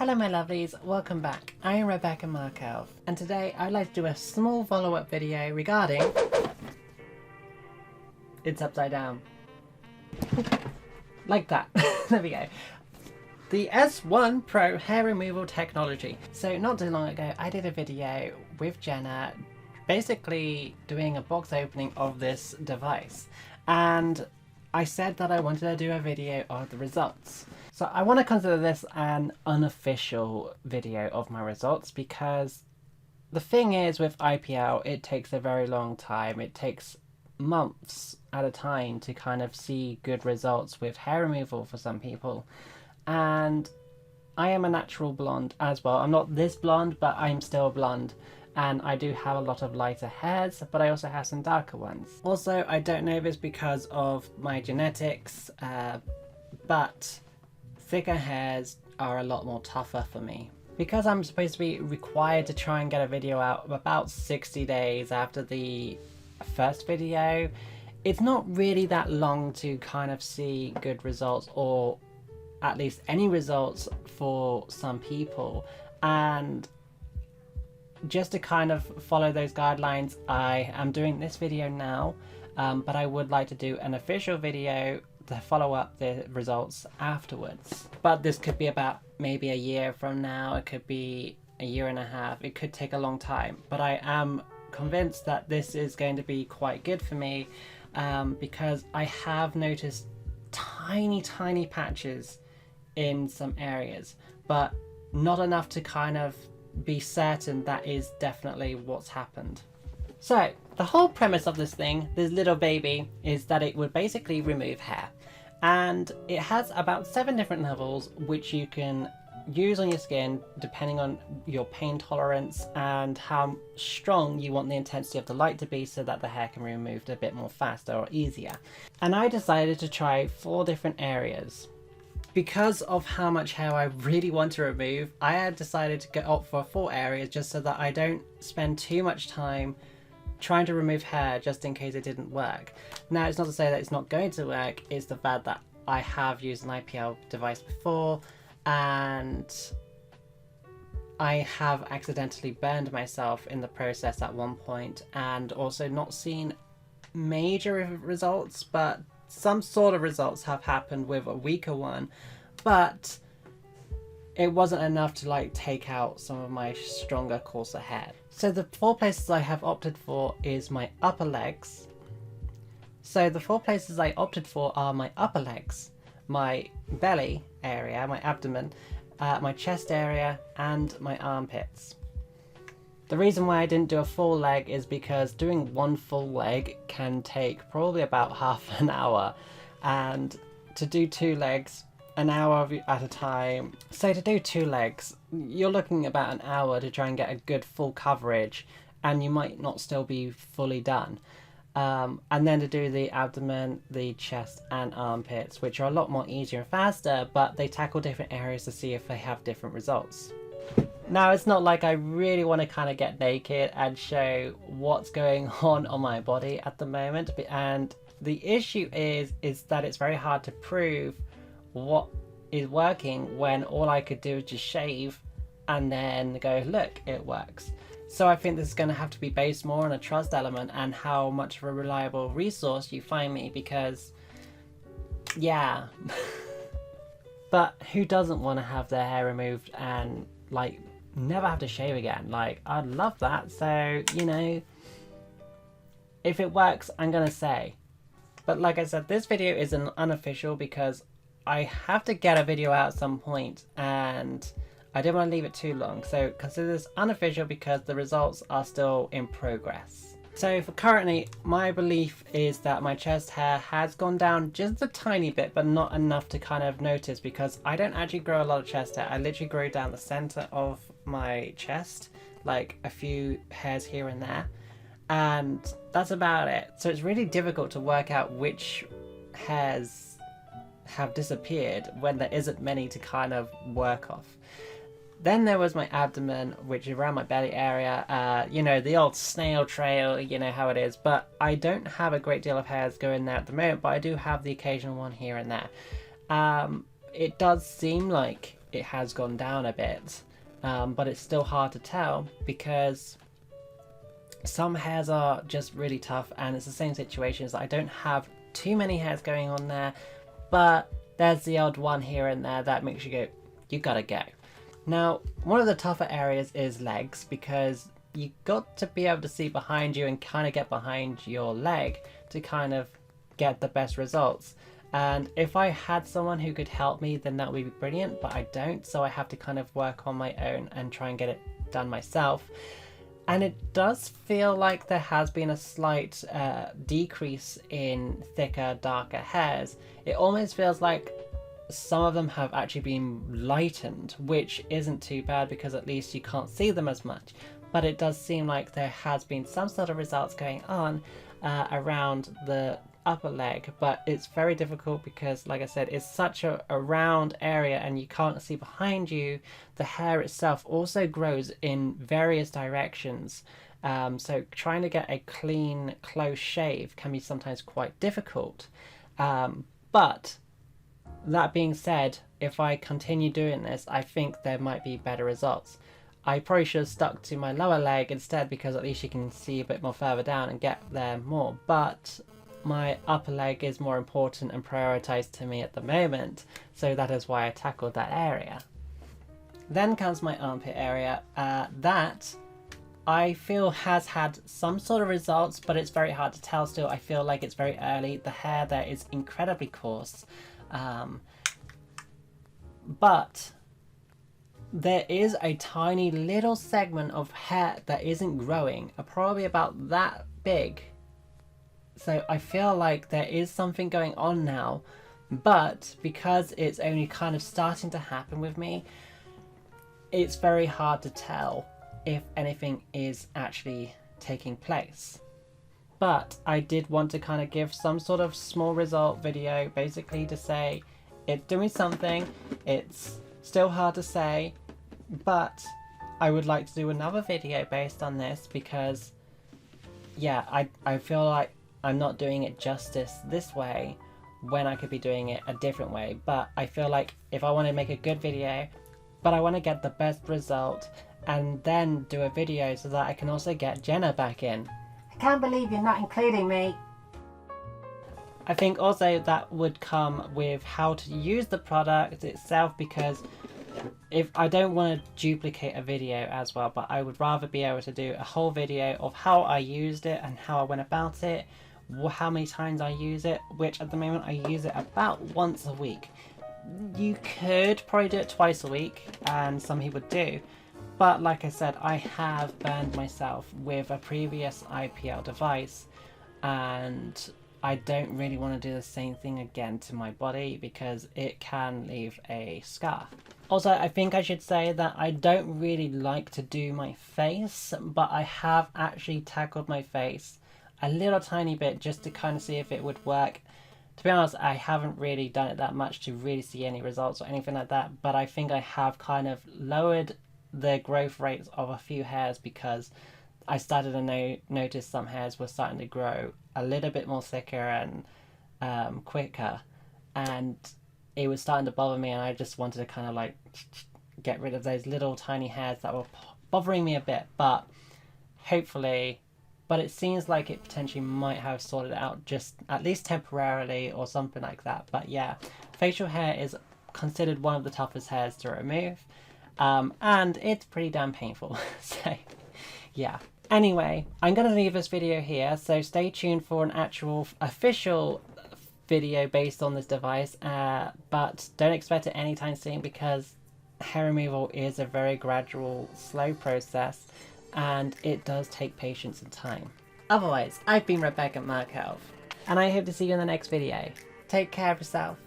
Hello my lovelies, welcome back. I am Rebecca Markelv, and today I'd like to do a small follow-up video regarding... It's upside down. Like that. There we go. The S1 Pro hair removal technology. So not too long ago I did a video with Jenna basically doing a box opening of this device, and I said that I wanted to do a video of the results. So I want to consider this an unofficial video of my results, because the thing is with IPL it takes a very long time. It takes months at a time to kind of see good results with hair removal for some people. And I am a natural blonde as well. I'm not this blonde, but I'm still blonde. And I do have a lot of lighter hairs, but I also have some darker ones. Also, I don't know if it's because of my genetics, but thicker hairs are a lot more tougher for me. Because I'm supposed to be required to try and get a video out about 60 days after the first video, it's not really that long to kind of see good results, or at least any results for some people. And just to kind of follow those guidelines, I am doing this video now, but I would like to do an official video to follow up the results afterwards. But this could be about maybe a year from now, it could be a year and a half, it could take a long time. But I am convinced that this is going to be quite good for me, because I have noticed tiny patches in some areas, but not enough to kind of be certain that is definitely what's happened. So the whole premise of this thing, this little baby, is that it would basically remove hair, and it has about 7 different levels which you can use on your skin depending on your pain tolerance and how strong you want the intensity of the light to be, so that the hair can be removed a bit more faster or easier. And I decided to try 4 different areas. Because of how much hair I really want to remove, I had decided to go opt for 4 areas just so that I don't spend too much time trying to remove hair just in case it didn't work. Now, it's not to say that it's not going to work, it's the fact that I have used an IPL device before, and I have accidentally burned myself in the process at one point, and also not seen major results, but some sort of results have happened with a weaker one, but it wasn't enough to like take out some of my stronger, coarser hair. So the 4 places I have opted for is my upper legs. So the 4 places I opted for are my upper legs, my belly area, my abdomen, my chest area, and my armpits. The reason why I didn't do a full leg is because doing 1 full leg can take probably about half an hour, and to do 2 legs, an hour at a time. So to do 2 legs, you're looking about an hour to try and get a good full coverage, and you might not still be fully done. And then to do the abdomen, the chest and armpits, which are a lot more easier and faster, but they tackle different areas to see if they have different results. Now, it's not like I really want to kind of get naked and show what's going on my body at the moment, and the issue is that it's very hard to prove what is working when all I could do is just shave and then go, look, it works. So I think this is going to have to be based more on a trust element and how much of a reliable resource you find me, because yeah. But who doesn't want to have their hair removed and like never have to shave again? Like, I'd love that. So, you know, if it works, I'm gonna say. But like I said, this video is an unofficial because I have to get a video out at some point, and I didn't want to leave it too long. So consider this unofficial because the results are still in progress. So for currently, my belief is that my chest hair has gone down just a tiny bit, but not enough to kind of notice, because I don't actually grow a lot of chest hair. I literally grow down the center of my chest, like a few hairs here and there, and that's about it. So it's really difficult to work out which hairs have disappeared when there isn't many to kind of work off. Then there was my abdomen, which is around my belly area, you know, the old snail trail, you know how it is, but I don't have a great deal of hairs going there at the moment, but I do have the occasional one here and there. It does seem like it has gone down a bit, but it's still hard to tell because some hairs are just really tough, and it's the same situation as I don't have too many hairs going on there, but there's the odd one here and there that makes you go, you gotta go. Now, one of the tougher areas is legs, because you got to be able to see behind you and kind of get behind your leg to kind of get the best results. And if I had someone who could help me, then that would be brilliant, but I don't, so I have to kind of work on my own and try and get it done myself. And it does feel like there has been a slight decrease in thicker, darker hairs. It almost feels like some of them have actually been lightened, which isn't too bad because at least you can't see them as much. But it does seem like there has been some sort of results going on around the upper leg, but it's very difficult because, like I said, it's such a round area and you can't see behind you. The hair itself also grows in various directions, so trying to get a clean, close shave can be sometimes quite difficult. But that being said, if I continue doing this, I think there might be better results. I probably should have stuck to my lower leg instead, because at least you can see a bit more further down and get there more, but my upper leg is more important and prioritized to me at the moment, so that is why I tackled that area. Then comes my armpit area. That I feel has had some sort of results, but it's very hard to tell still. I feel like it's very early. The hair there is incredibly coarse, but there is a tiny little segment of hair that isn't growing, probably about that big. So I feel like there is something going on now, but because it's only kind of starting to happen with me, it's very hard to tell if anything is actually taking place. But I did want to kind of give some sort of small result video, basically to say it's doing something. It's still hard to say, but I would like to do another video based on this because, yeah, I feel like I'm not doing it justice this way when I could be doing it a different way. But I feel like if I want to make a good video, but I want to get the best result and then do a video so that I can also get Jenna back in. I can't believe you're not including me. I think also that would come with how to use the product itself, because if I don't want to duplicate a video as well, but I would rather be able to do a whole video of how I used it and how I went about it, how many times I use it, which at the moment I use it about once a week. You could probably do it twice a week, and some people do, but like I said, I have burned myself with a previous IPL device, and I don't really want to do the same thing again to my body because it can leave a scar. Also, I think I should say that I don't really like to do my face, but I have actually tackled my face a little tiny bit just to kind of see if it would work. To be honest, I haven't really done it that much to really see any results or anything like that, but I think I have kind of lowered the growth rates of a few hairs because I started to notice some hairs were starting to grow a little bit more thicker and quicker, and it was starting to bother me, and I just wanted to kind of like get rid of those little tiny hairs that were bothering me a bit, but hopefully, but it seems like it potentially might have sorted it out just at least temporarily or something like that. But yeah, facial hair is considered one of the toughest hairs to remove, and it's pretty damn painful. So yeah. Anyway, I'm going to leave this video here, so stay tuned for an actual official video based on this device, but don't expect it anytime soon because hair removal is a very gradual, slow process, and it does take patience and time. Otherwise, I've been Rebecca Markelv, and I hope to see you in the next video. Take care of yourself.